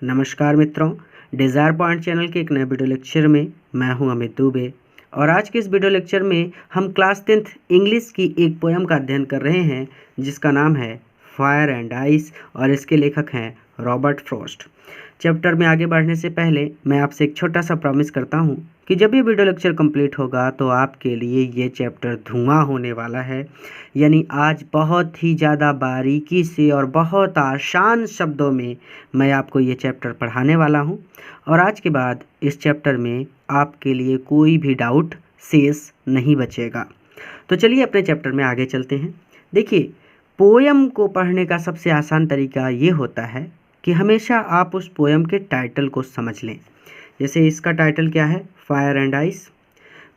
नमस्कार मित्रों, desire point channel के एक नए वीडियो लेक्चर में मैं हूं अमित दुबे। और आज के इस वीडियो लेक्चर में हम क्लास 10th इंग्लिश की एक पोएम का अध्ययन कर रहे हैं जिसका नाम है फायर एंड आइस और इसके लेखक हैं रॉबर्ट फ्रॉस्ट। चैप्टर में आगे बढ़ने से पहले मैं आपसे एक छोटा सा प्रॉमिस करता हूं कि जब ये वीडियो लेक्चर कंप्लीट होगा तो आपके लिए ये चैप्टर धुआं होने वाला है। यानी आज बहुत ही ज़्यादा बारीकी से और बहुत आसान शब्दों में मैं आपको ये चैप्टर पढ़ाने वाला हूँ और आज के बाद इस चैप्टर में आपके लिए कोई भी डाउट शेष नहीं बचेगा। तो चलिए अपने चैप्टर में आगे चलते हैं। देखिए, पोयम को पढ़ने का सबसे आसान तरीका ये होता है कि हमेशा आप उस पोयम के टाइटल को समझ लें। जैसे इसका टाइटल क्या है, फायर एंड आइस।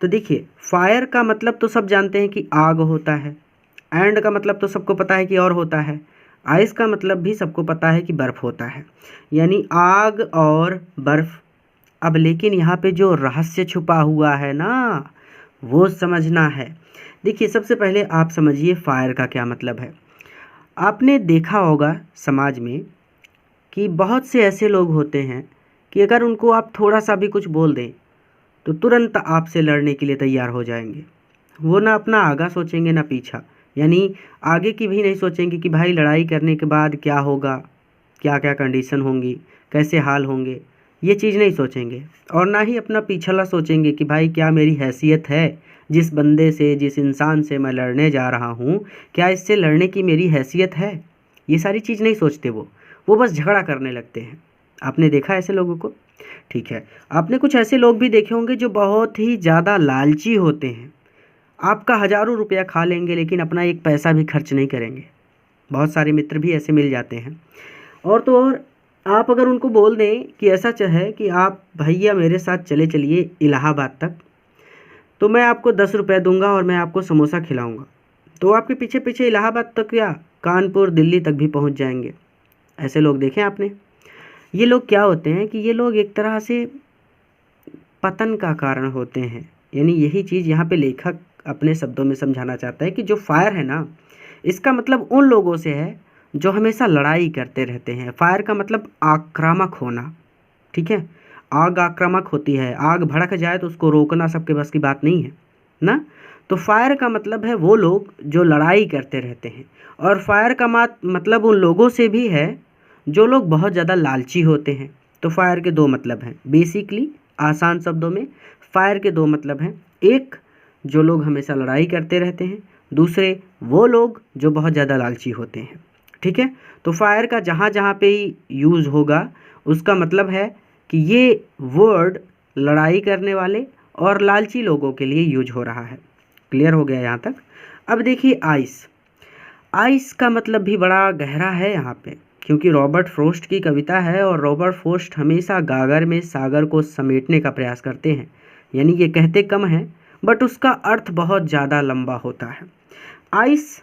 तो देखिए, फायर का मतलब तो सब जानते हैं कि आग होता है, एंड का मतलब तो सबको पता है कि और होता है, आइस का मतलब भी सबको पता है कि बर्फ़ होता है, यानी आग और बर्फ़। अब लेकिन यहाँ पे जो रहस्य छुपा हुआ है ना, वो समझना है। देखिए, सबसे पहले आप समझिए फायर का क्या मतलब है। आपने देखा होगा समाज में कि बहुत से ऐसे लोग होते हैं कि अगर उनको आप थोड़ा सा भी कुछ बोल दें तो तुरंत आपसे लड़ने के लिए तैयार हो जाएंगे। वो ना अपना आगा सोचेंगे ना पीछा, यानी आगे की भी नहीं सोचेंगे कि भाई लड़ाई करने के बाद क्या होगा, क्या क्या कंडीशन होंगी, कैसे हाल होंगे, ये चीज़ नहीं सोचेंगे। और ना ही अपना पिछला सोचेंगे कि भाई क्या मेरी हैसियत है, जिस बंदे से, जिस इंसान से मैं लड़ने जा रहा हूँ, क्या इससे लड़ने की मेरी हैसियत है। ये सारी चीज़ नहीं सोचते वो बस झगड़ा करने लगते हैं। आपने देखा ऐसे लोगों को? ठीक है, आपने कुछ ऐसे लोग भी देखे होंगे जो बहुत ही ज़्यादा लालची होते हैं। आपका हज़ारों रुपया खा लेंगे लेकिन अपना एक पैसा भी खर्च नहीं करेंगे। बहुत सारे मित्र भी ऐसे मिल जाते हैं। और तो और आप अगर उनको बोल दें कि ऐसा है कि आप भैया मेरे साथ चले चलिए इलाहाबाद तक, तो मैं आपको 10 रुपये दूंगा और मैं आपको समोसा खिलाऊंगा, तो आपके पीछे पीछे इलाहाबाद तक या कानपुर दिल्ली तक भी पहुंच जाएंगे। ऐसे लोग देखें आपने? ये लोग क्या होते हैं कि ये लोग एक तरह से पतन का कारण होते हैं। यानी यही चीज़ यहाँ पे लेखक अपने शब्दों में समझाना चाहता है कि जो फायर है ना, इसका मतलब उन लोगों से है जो हमेशा लड़ाई करते रहते हैं। फायर का मतलब आक्रामक होना, ठीक है। आग आक्रामक होती है, आग भड़क जाए तो उसको रोकना सबके बस की बात नहीं है ना। तो फायर का मतलब है वो लोग जो लड़ाई करते रहते हैं। और फायर का मतलब उन लोगों से भी है जो लोग बहुत ज़्यादा लालची होते हैं। तो फायर के दो मतलब हैं बेसिकली, आसान शब्दों में फायर के दो मतलब हैं। एक, जो लोग हमेशा लड़ाई करते रहते हैं। दूसरे, वो लोग जो बहुत ज़्यादा लालची होते हैं, ठीक है। तो फायर का जहाँ जहाँ पे यूज़ होगा उसका मतलब है कि ये वर्ड लड़ाई करने वाले और लालची लोगों के लिए यूज हो रहा है। क्लियर हो गया यहाँ तक? अब देखिए आइस। आइस का मतलब भी बड़ा गहरा है यहाँ पे, क्योंकि रॉबर्ट फ्रोस्ट की कविता है और रॉबर्ट फ्रोस्ट हमेशा गागर में सागर को समेटने का प्रयास करते हैं। यानी ये कहते कम हैं बट उसका अर्थ बहुत ज़्यादा लंबा होता है। आइस,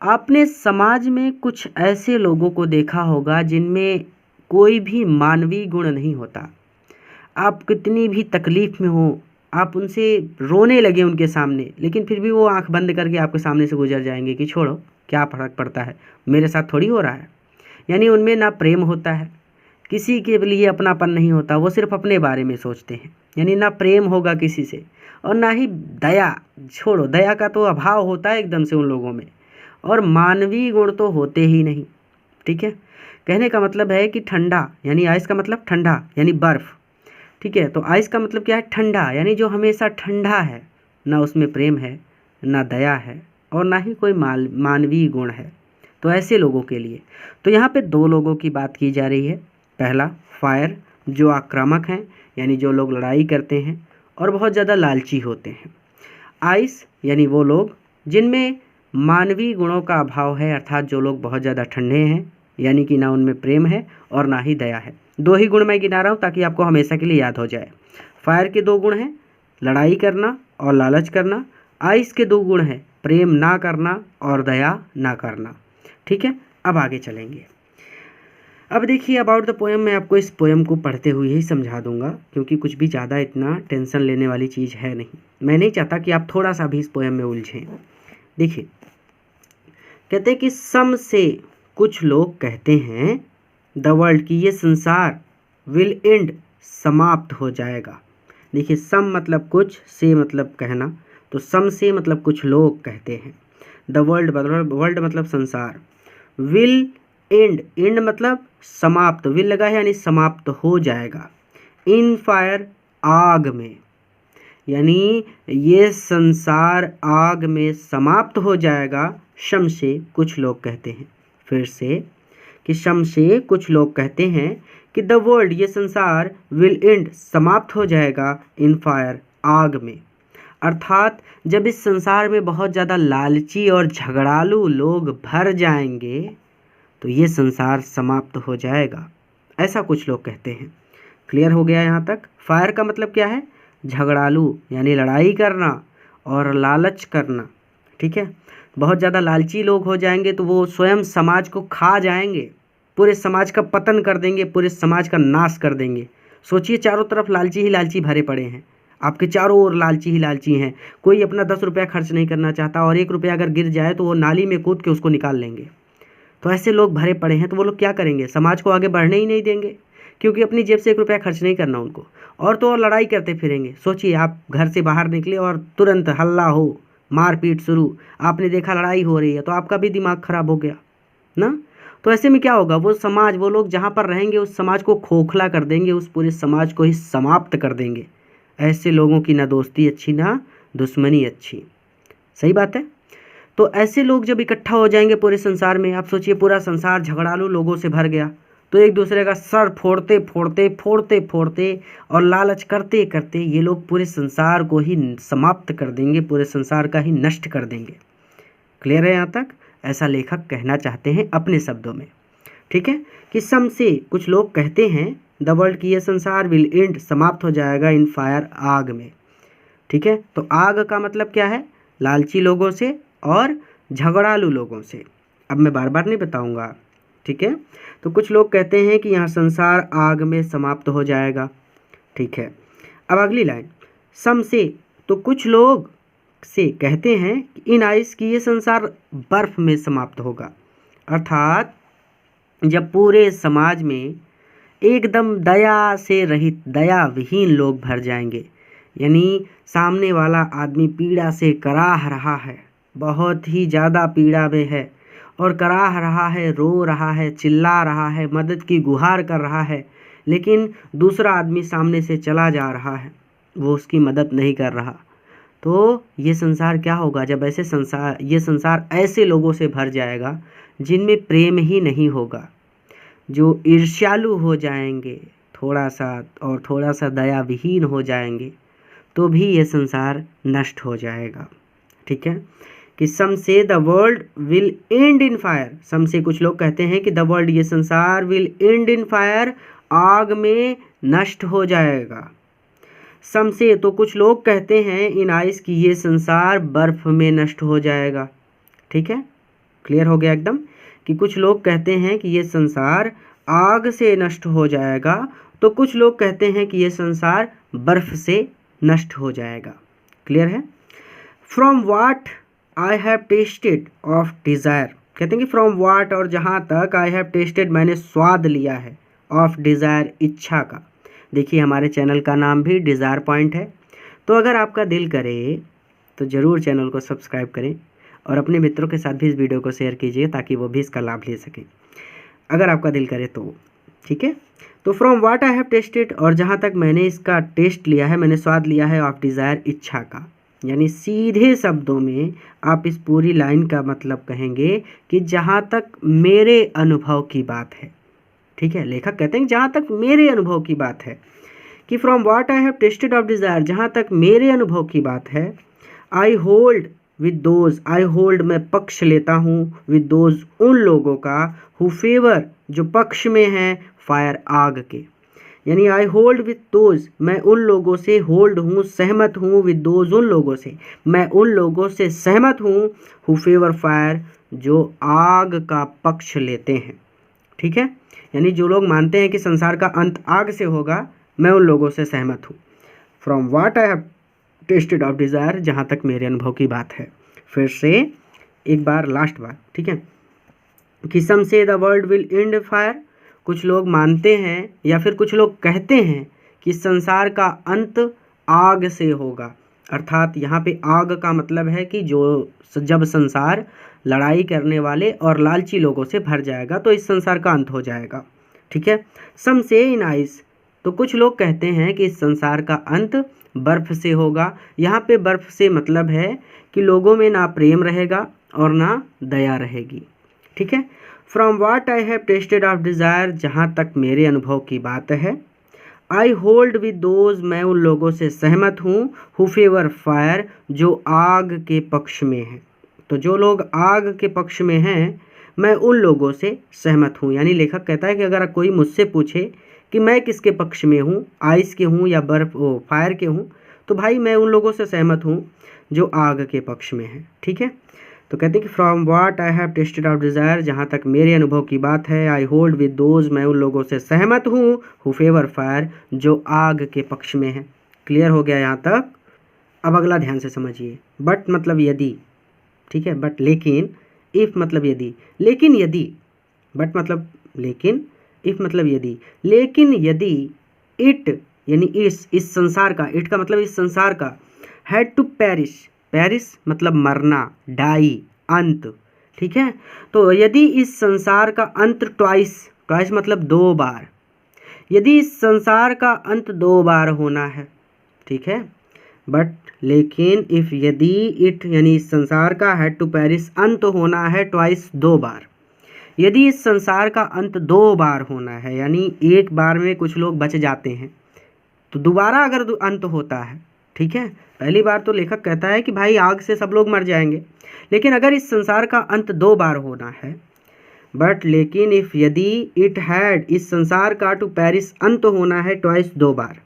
आपने समाज में कुछ ऐसे लोगों को देखा होगा जिनमें कोई भी मानवीय गुण नहीं होता। आप कितनी भी तकलीफ़ में हो, आप उनसे रोने लगे उनके सामने, लेकिन फिर भी वो आंख बंद करके आपके सामने से गुजर जाएंगे कि छोड़ो, क्या फ़र्क पड़ता है, मेरे साथ थोड़ी हो रहा है। यानी उनमें ना प्रेम होता है, किसी के लिए अपनापन नहीं होता, वो सिर्फ अपने बारे में सोचते हैं। यानी ना प्रेम होगा किसी से और ना ही दया, छोड़ो, दया का तो अभाव होता है एकदम से उन लोगों में। और मानवीय गुण तो होते ही नहीं, ठीक है। कहने का मतलब है कि ठंडा, यानी आइस का मतलब ठंडा यानी बर्फ़, ठीक है। तो आइस का मतलब क्या है, ठंडा, यानी जो हमेशा ठंडा है, ना उसमें प्रेम है, ना दया है और ना ही कोई मानवीय गुण है। तो ऐसे लोगों के लिए तो यहाँ पे दो लोगों की बात की जा रही है। पहला, फायर, जो आक्रामक हैं, यानी जो लोग लड़ाई करते हैं और बहुत ज़्यादा लालची होते हैं। आइस, यानी वो लोग जिनमें मानवीय गुणों का अभाव है, अर्थात जो लोग बहुत ज़्यादा ठंडे हैं, यानी कि ना उनमें प्रेम है और ना ही दया है। दो ही गुण मैं गिना रहा हूँ ताकि आपको हमेशा के लिए याद हो जाए। फायर के दो गुण हैं, लड़ाई करना और लालच करना। आइस के दो गुण हैं, प्रेम ना करना और दया ना करना, ठीक है। अब आगे चलेंगे। अब देखिए अबाउट द पोएम, मैं आपको इस पोएम को पढ़ते हुए ही समझा दूंगा क्योंकि कुछ भी ज़्यादा इतना टेंशन लेने वाली चीज़ है नहीं। मैं नहीं चाहता कि आप थोड़ा सा भी इस पोएम में उलझें। देखिए, कहते हैं कि सम से कुछ लोग कहते हैं द वर्ल्ड, की ये संसार विल एंड समाप्त हो जाएगा। देखिए सम मतलब कुछ, से मतलब कहना, तो सम से मतलब कुछ लोग कहते हैं। द वर्ल्ड मतलब संसार। विल एंड, एंड मतलब समाप्त, विल लगा है यानी समाप्त हो जाएगा। इन फायर, आग में, यानी ये संसार आग में समाप्त हो जाएगा। शम से कुछ लोग कहते हैं, फिर से कि शम से कुछ लोग कहते हैं कि द वर्ल्ड, ये संसार, विल एंड समाप्त हो जाएगा इन फायर, आग में। अर्थात जब इस संसार में बहुत ज़्यादा लालची और झगड़ालू लोग भर जाएंगे तो ये संसार समाप्त हो जाएगा, ऐसा कुछ लोग कहते हैं। क्लियर हो गया यहाँ तक? फायर का मतलब क्या है? झगड़ालू, यानी लड़ाई करना और लालच करना। ठीक है, बहुत ज़्यादा लालची लोग हो जाएंगे तो वो स्वयं समाज को खा जाएंगे, पूरे समाज का पतन कर देंगे, पूरे समाज का नाश कर देंगे। सोचिए चारों तरफ लालची ही लालची भरे पड़े हैं, आपके चारों ओर लालची ही लालची हैं। कोई अपना 10 रुपया खर्च नहीं करना चाहता और 1 रुपया अगर गिर जाए तो वो नाली में कूद के उसको निकाल लेंगे। तो ऐसे लोग भरे पड़े हैं, तो वो लोग क्या करेंगे? समाज को आगे बढ़ने ही नहीं देंगे, क्योंकि अपनी जेब से 1 रुपया खर्च नहीं करना उनको। और तो और लड़ाई करते फिरेंगे। सोचिए आप घर से बाहर निकले और तुरंत हल्ला हो, मारपीट शुरू, आपने देखा लड़ाई हो रही है तो आपका भी दिमाग खराब हो गया ना। तो ऐसे में क्या होगा? वो समाज, वो लोग जहाँ पर रहेंगे उस समाज को खोखला कर देंगे, उस पूरे समाज को ही समाप्त कर देंगे। ऐसे लोगों की ना दोस्ती अच्छी ना दुश्मनी अच्छी। सही बात है। तो ऐसे लोग जब इकट्ठा हो जाएंगे पूरे संसार में, आप सोचिए पूरा संसार झगड़ालू लोगों से भर गया, तो एक दूसरे का सर फोड़ते फोड़ते फोड़ते फोड़ते और लालच करते करते ये लोग पूरे संसार को ही समाप्त कर देंगे, पूरे संसार का ही नष्ट कर देंगे। क्लियर है यहाँ तक? ऐसा लेखक कहना चाहते हैं अपने शब्दों में। ठीक है, कि सम से कुछ लोग कहते हैं द वर्ल्ड, की ये संसार, विल एंड समाप्त हो जाएगा इन फायर, आग में। ठीक है, तो आग का मतलब क्या है? लालची लोगों से और झगड़ालू लोगों से। अब मैं बार बार नहीं बताऊंगा। ठीक है, तो कुछ लोग कहते हैं कि यहाँ संसार आग में समाप्त हो जाएगा। ठीक है, अब अगली लाइन, सम से, तो कुछ लोग से कहते हैं कि इन आइस, की ये संसार बर्फ में समाप्त होगा। अर्थात जब पूरे समाज में एकदम दया से रहित, दया विहीन लोग भर जाएंगे, यानी सामने वाला आदमी पीड़ा से कराह रहा है, बहुत ही ज़्यादा पीड़ा में है और कराह रहा है, रो रहा है, चिल्ला रहा है, मदद की गुहार कर रहा है, लेकिन दूसरा आदमी सामने से चला जा रहा है, वो उसकी मदद नहीं कर रहा। तो ये संसार क्या होगा? जब ऐसे संसार, ये संसार ऐसे लोगों से भर जाएगा जिनमें प्रेम ही नहीं होगा, जो ईर्ष्यालु हो जाएंगे थोड़ा सा और थोड़ा सा दया विहीन हो जाएंगे, तो भी ये संसार नष्ट हो जाएगा। ठीक है, कि some say the world will end in fire, some say कुछ लोग कहते हैं कि द वर्ल्ड, ये संसार, विल एंड इन फायर, आग में नष्ट हो जाएगा। सम से, तो कुछ लोग कहते हैं इन आइस, की ये संसार बर्फ में नष्ट हो जाएगा। ठीक है, क्लियर हो गया एकदम? कि कुछ लोग कहते हैं कि ये संसार आग से नष्ट हो जाएगा, तो कुछ लोग कहते हैं कि ये संसार बर्फ से नष्ट हो जाएगा। क्लियर है? From what I have tested of desire, कहते हैं कि फ्रॉम वाट, और जहाँ तक, आई हैव टेस्टेड, मैंने स्वाद लिया है, ऑफ डिज़ायर, इच्छा का। देखिए हमारे चैनल का नाम भी डिज़ायर पॉइंट है, तो अगर आपका दिल करे तो ज़रूर चैनल को सब्सक्राइब करें और अपने मित्रों के साथ भी इस वीडियो को शेयर कीजिए ताकि वो भी इसका लाभ ले सकें, अगर आपका दिल करे तो। ठीक है, तो from what I have tested, और जहाँ तक मैंने इसका टेस्ट लिया है, मैंने स्वाद लिया है, ऑफ डिज़ायर, इच्छा का। यानी सीधे शब्दों में आप इस पूरी लाइन का मतलब कहेंगे कि जहाँ तक मेरे अनुभव की बात है। ठीक है, लेखक कहते हैं जहाँ तक मेरे अनुभव की बात है, कि from what I have tested of desire, जहाँ तक मेरे अनुभव की बात है, I hold with those, I hold, मैं पक्ष लेता हूँ, विद दोज, उन लोगों का, हु फेवर, जो पक्ष में हैं, फायर, आग के। यानी आई होल्ड विद दोज, मैं उन लोगों से होल्ड हूँ, सहमत हूँ, विद दोज, उन लोगों से, मैं उन लोगों से सहमत हूँ, हु फेवर फायर, जो आग का पक्ष लेते हैं। ठीक है, यानी जो लोग मानते हैं कि संसार का अंत आग से होगा, मैं उन लोगों से सहमत हूँ। From what I have tested of desire, जहाँ तक मेरे अनुभव की बात है। फिर से एक बार, लास्ट बार। ठीक है, कि some say the world will and fire, कुछ लोग मानते हैं या फिर कुछ लोग कहते हैं कि संसार का अंत आग से होगा। अर्थात यहाँ पे आग का मतलब है कि जब संसार लड़ाई करने वाले और लालची लोगों से भर जाएगा तो इस संसार का अंत हो जाएगा। ठीक है। सम से इन आइस, तो कुछ लोग कहते हैं कि इस संसार का अंत बर्फ़ से होगा। यहाँ पे बर्फ़ से मतलब है कि लोगों में ना प्रेम रहेगा और ना दया रहेगी। ठीक है। From what I have tested of desire, जहाँ तक मेरे अनुभव की बात है, आई होल्ड विद दोज, मैं उन लोगों से सहमत हूँ, हु फेवर फायर, जो आग के पक्ष में है। तो जो लोग आग के पक्ष में हैं, मैं उन लोगों से सहमत हूँ। यानी लेखक कहता है कि अगर कोई मुझसे पूछे कि मैं किसके पक्ष में हूँ, आइस के हूँ या फायर के हूँ, तो भाई मैं उन लोगों से सहमत हूँ जो आग के पक्ष में है। ठीक है। तो कहते हैं कि from what I have tested of desire, जहाँ तक मेरे अनुभव की बात है, आई होल्ड विद दोज, मैं उन लोगों से सहमत हूँ, हु फेवर फायर, जो आग के पक्ष में है। क्लियर हो गया यहाँ तक। अब अगला ध्यान से समझिए। बट मतलब यदि, ठीक है, बट लेकिन, इफ़ मतलब यदि, लेकिन यदि, बट मतलब लेकिन, इफ़ मतलब यदि, लेकिन यदि इट यानी इस संसार का, इट का मतलब इस संसार का, हैड टू पेरिश, पेरिस मतलब मरना, डाई, अंत। ठीक है। तो यदि इस संसार का अंत ट्वाइस, ट्वाइस मतलब दो बार, यदि इस संसार का अंत दो बार होना है, ठीक है, बट लेकिन इफ़ यदि इट यानी इस संसार का हैड टू पेरिस अंत होना है ट्वाइस दो बार, यदि इस संसार का अंत दो बार होना है, यानी एक बार में कुछ लोग बच जाते हैं, तो दोबारा अगर अंत होता है, ठीक है, पहली बार तो लेखक कहता है कि भाई आग से सब लोग मर जाएंगे, लेकिन अगर इस संसार का अंत दो बार होना है, बट लेकिन इफ़ यदि इट हैड, इस संसार का टू पेरिस अंत होना है ट्वाइस दो बार,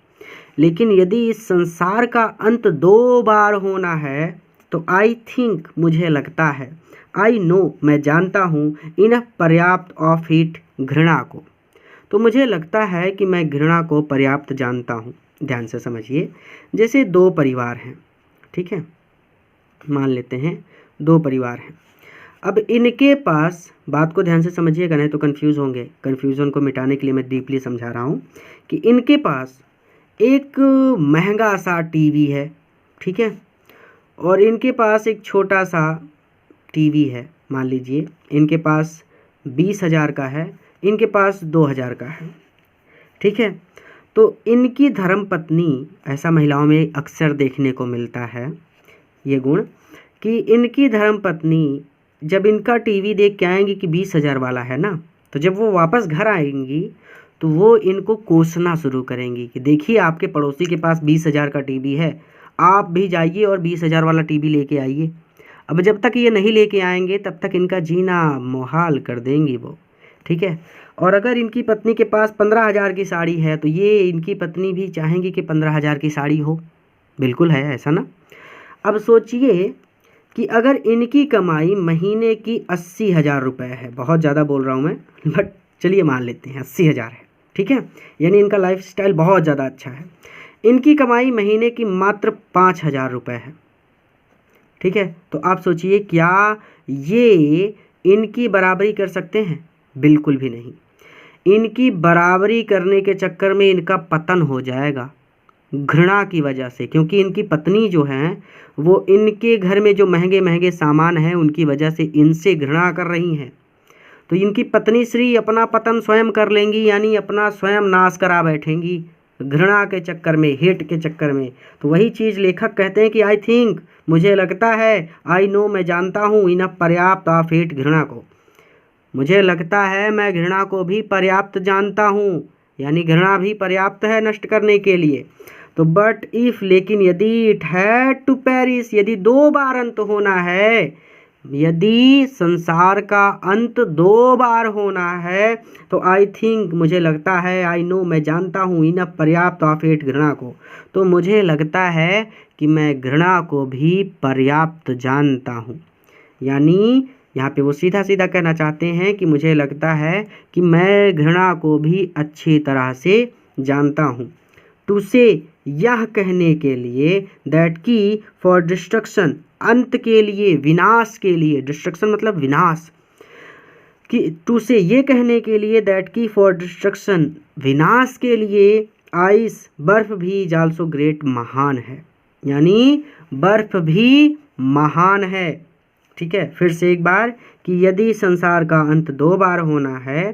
लेकिन यदि इस संसार का अंत दो बार होना है, तो आई थिंक मुझे लगता है, आई नो मैं जानता हूँ, इनफ पर्याप्त ऑफ इट घृणा को, तो मुझे लगता है कि मैं घृणा को पर्याप्त जानता हूँ। ध्यान से समझिए। जैसे दो परिवार हैं, ठीक है, मान लेते हैं दो परिवार हैं। अब इनके पास, बात को ध्यान से समझिएगा नहीं तो कंफ्यूज होंगे, कन्फ्यूज़न को मिटाने के लिए मैं डीपली समझा रहा हूँ कि इनके पास एक महंगा सा टीवी है, ठीक है, और इनके पास एक छोटा सा टीवी है। मान लीजिए इनके पास 20,000 का है, इनके पास 2,000 का है। ठीक है। तो इनकी धर्मपत्नी, ऐसा महिलाओं में अक्सर देखने को मिलता है ये गुण, कि इनकी धर्मपत्नी जब इनका टीवी देख के आएंगी कि 20,000 वाला है ना, तो जब वो वापस घर आएंगी तो वो इनको कोसना शुरू करेंगी कि देखिए आपके पड़ोसी के पास 20,000 का टीवी है, आप भी जाइए और 20,000 वाला टीवी लेके आइए। अब जब तक ये नहीं लेके आएंगे तब तक इनका जीना मुहाल कर देंगी वो। ठीक है। और अगर इनकी पत्नी के पास 15,000 की साड़ी है तो ये इनकी पत्नी भी चाहेंगी कि 15,000 की साड़ी हो। बिल्कुल है ऐसा ना। अब सोचिए कि अगर इनकी कमाई महीने की 80,000 रुपये है, बहुत ज़्यादा बोल रहा हूँ मैं, बट चलिए मान लेते हैं 80,000 है, ठीक है, यानी इनका लाइफस्टाइल बहुत ज़्यादा अच्छा है। इनकी कमाई महीने की मात्र 5,000 रुपये है, ठीक है। तो आप सोचिए क्या ये इनकी बराबरी कर सकते हैं? बिल्कुल भी नहीं। इनकी बराबरी करने के चक्कर में इनका पतन हो जाएगा घृणा की वजह से, क्योंकि इनकी पत्नी जो हैं वो इनके घर में जो महंगे महंगे सामान हैं उनकी वजह से इनसे घृणा कर रही हैं। तो इनकी पत्नी श्री अपना पतन स्वयं कर लेंगी, यानी अपना स्वयं नाश करा बैठेंगी घृणा के चक्कर में, हेट के चक्कर में। तो वही चीज़ लेखक कहते हैं कि आई थिंक मुझे लगता है, आई नो मैं जानता हूँ, इनफ पर्याप्त ऑफ हेट घृणा को, मुझे लगता है मैं घृणा को भी पर्याप्त जानता हूँ, यानी घृणा भी पर्याप्त है नष्ट करने के लिए। तो बट इफ़ लेकिन यदि इट हैड टू पेरिस, यदि दो बार अंत होना है, यदि संसार का अंत दो बार होना है, तो आई थिंक मुझे लगता है, आई नो मैं जानता हूँ, इनफ पर्याप्त ऑफ इट घृणा को, तो मुझे लगता है कि मैं घृणा को भी पर्याप्त जानता हूँ। यानी यहाँ पे वो सीधा सीधा कहना चाहते हैं कि मुझे लगता है कि मैं घृणा को भी अच्छी तरह से जानता हूँ। टू से यह कहने के लिए, दैट की फॉर डिस्ट्रक्शन अंत के लिए, विनाश के लिए, डिस्ट्रक्शन मतलब विनाश, कि टू से ये कहने के लिए दैट की फॉर डिस्ट्रक्शन विनाश के लिए आइस बर्फ भी इज आल्सो ग्रेट महान है, यानी बर्फ भी महान है। ठीक है, फिर से एक बार कि यदि संसार का अंत 2 बार होना है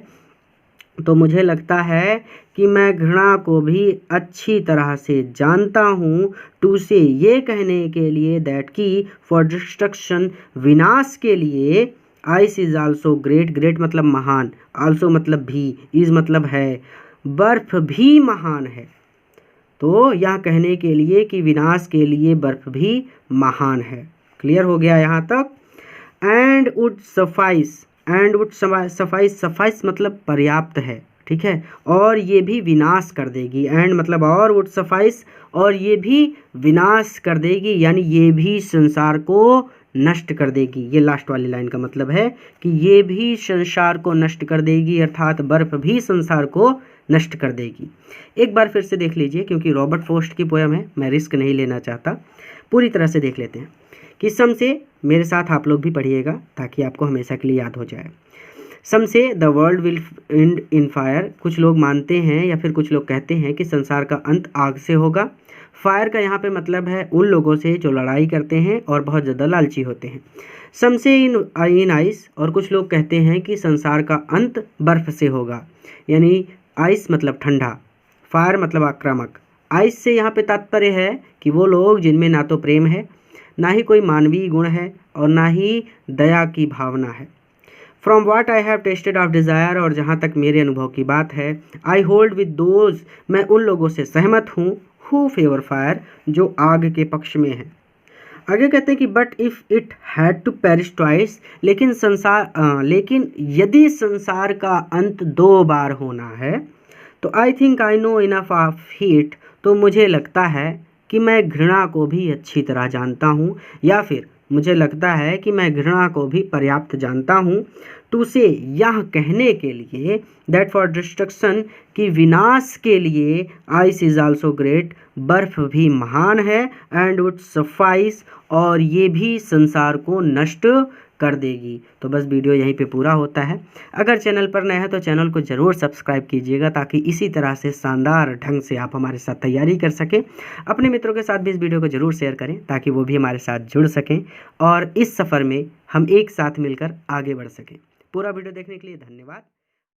तो मुझे लगता है कि मैं घृणा को भी अच्छी तरह से जानता हूँ। टू से ये कहने के लिए दैट की फॉर डिस्ट्रक्शन विनाश के लिए ice is also great, great मतलब महान, आल्सो मतलब भी, इज मतलब है, बर्फ भी महान है। तो यह कहने के लिए कि विनाश के लिए बर्फ भी महान है। क्लियर हो गया यहाँ तक। And would suffice, and would suffice, suffice मतलब पर्याप्त है। ठीक है, और ये भी विनाश कर देगी, एंड मतलब और, वुड सफाइस और ये भी विनाश कर देगी, यानी ये भी संसार को नष्ट कर देगी। ये लास्ट वाली लाइन का मतलब है कि ये भी संसार को नष्ट कर देगी, अर्थात बर्फ भी संसार को नष्ट कर देगी। एक बार फिर से देख लीजिए, क्योंकि रॉबर्ट फ्रॉस्ट की पोयम है, मैं रिस्क नहीं लेना चाहता, पूरी तरह से देख लेते हैं। कि सम से, मेरे साथ आप लोग भी पढ़िएगा ताकि आपको हमेशा के लिए याद हो जाए। सम say the world will end in fire, कुछ लोग मानते हैं या फिर कुछ लोग कहते हैं कि संसार का अंत आग से होगा। फायर का यहाँ पे मतलब है उन लोगों से जो लड़ाई करते हैं और बहुत ज़्यादा लालची होते हैं। सम से इन आइस, और कुछ लोग कहते हैं कि संसार का अंत बर्फ़ से होगा, यानी आइस मतलब ठंडा, फायर मतलब आक्रामक। आइस से यहाँ पे तात्पर्य है कि वो लोग जिनमें ना तो प्रेम है, ना ही कोई मानवीय गुण है और ना ही दया की भावना है। From what I have tested of desire, और जहाँ तक मेरे अनुभव की बात है, आई होल्ड विद दोज, मैं उन लोगों से सहमत हूँ, हु फेवर फायर, जो आग के पक्ष में है। आगे कहते हैं कि but if it had to perish twice, लेकिन यदि संसार का अंत 2 बार होना है, तो I think I know enough of heat, तो मुझे लगता है कि मैं घृणा को भी अच्छी तरह जानता हूँ, या फिर मुझे लगता है कि मैं घृणा को भी पर्याप्त जानता हूँ। टू से यह कहने के लिए दैट फॉर डिस्ट्रक्शन, कि विनाश के लिए आइस इज आल्सो ग्रेट, बर्फ भी महान है, एंड वुड सफाइस, और ये भी संसार को नष्ट कर देगी। तो बस वीडियो यहीं पे पूरा होता है। अगर चैनल पर नए हैं तो चैनल को ज़रूर सब्सक्राइब कीजिएगा ताकि इसी तरह से शानदार ढंग से आप हमारे साथ तैयारी कर सकें। अपने मित्रों के साथ भी इस वीडियो को ज़रूर शेयर करें ताकि वो भी हमारे साथ जुड़ सकें और इस सफ़र में हम एक साथ मिलकर आगे बढ़ सकें। पूरा वीडियो देखने के लिए धन्यवाद।